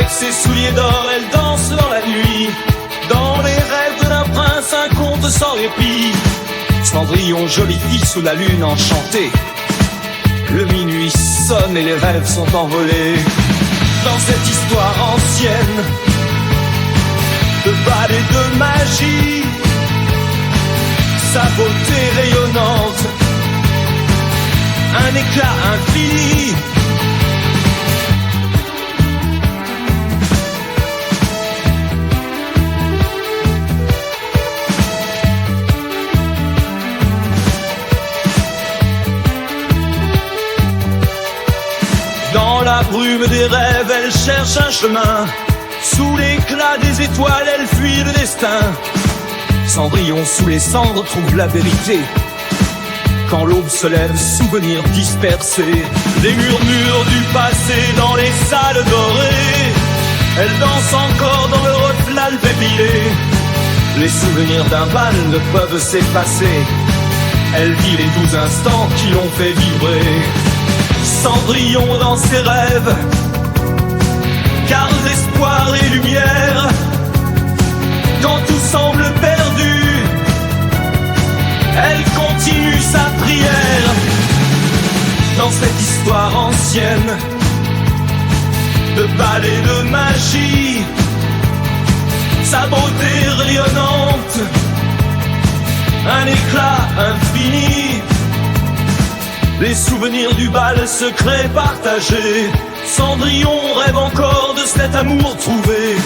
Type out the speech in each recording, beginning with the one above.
Avec ses souliers d'or, elle danse dans la nuit. Dans les rêves d'un prince, un conte sans répit. Cendrillon, jolie fille sous la lune enchantée. Le minuit sonne et les rêves sont envolés. Dans cette histoire ancienne de bal et de magie, sa beauté rayonnante, un éclat infini. Dans la brume des rêves, elle cherche un chemin. Sous l'éclat des étoiles, elle fuit le destin. Cendrillon sous les cendres trouve la vérité. Quand l'aube se lève, souvenirs dispersés. Les murmures du passé dans les salles dorées. Elle danse encore dans le reflet pépillé. Les souvenirs d'un bal ne peuvent s'effacer. Elle vit les 12 instants qui l'ont fait vibrer. Cendrillon dans ses rêves garde espoir et lumière. Quand tout semble perdu, elle continue sa prière. Dans cette histoire ancienne de bal et de magie, sa beauté rayonnante, un éclat infini. Les souvenirs du bal secret partagé. Cendrillon rêve encore de cet amour trouvé.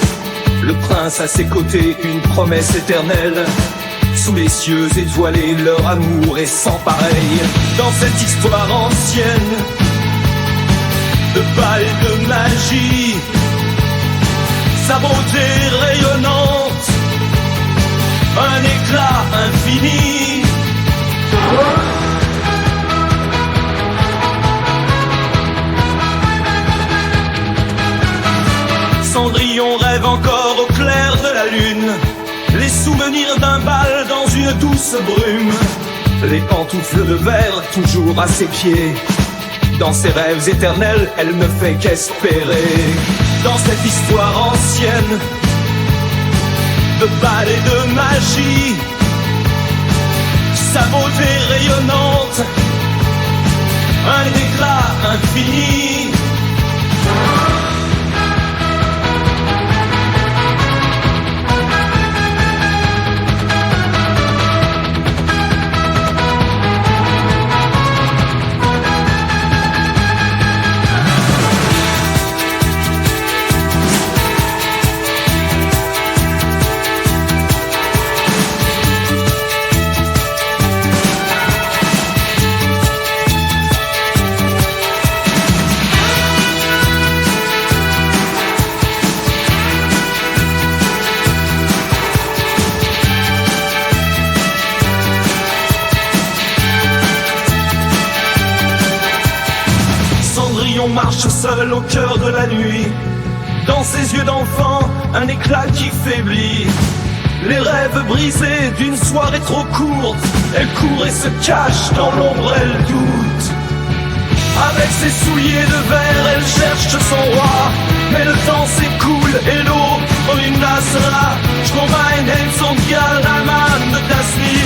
Le prince à ses côtés, une promesse éternelle. Sous les cieux étoilés, leur amour est sans pareil. Dans cette histoire ancienne de bal et de magie, sa beauté rayonnante, un éclat infini. Cendrillon rêve encore au clair de la lune. Les souvenirs d'un bal dans une douce brume. Les pantoufles de verre toujours à ses pieds. Dans ses rêves éternels, elle ne fait qu'espérer. Dans cette histoire ancienne de bal et de magie, sa beauté rayonnante, un éclat infini. Marche seul au cœur de la nuit. Dans ses yeux d'enfant, un éclat qui faiblit. Les rêves brisés d'une soirée trop courte. Elle court et se cache dans l'ombre, elle doute. Avec ses souliers de verre, elle cherche son roi. Mais le temps s'écoule et l'eau, oh une nasra. Je combine, elle son dial, la man de Tasni.